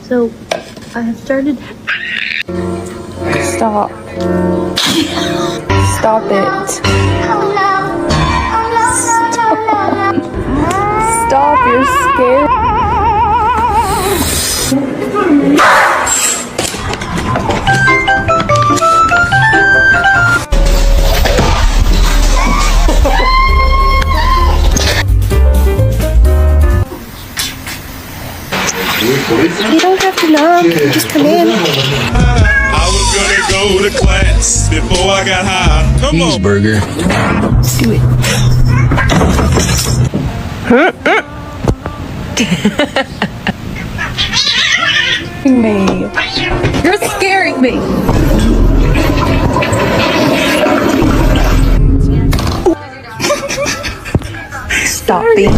So I have started. Stop. Stop it. Stop, you're scared. You don't have to knock. Just come in. I was gonna go to class before I got high. Come on. Cheeseburger. Do it. Me. You're scaring me. Stop being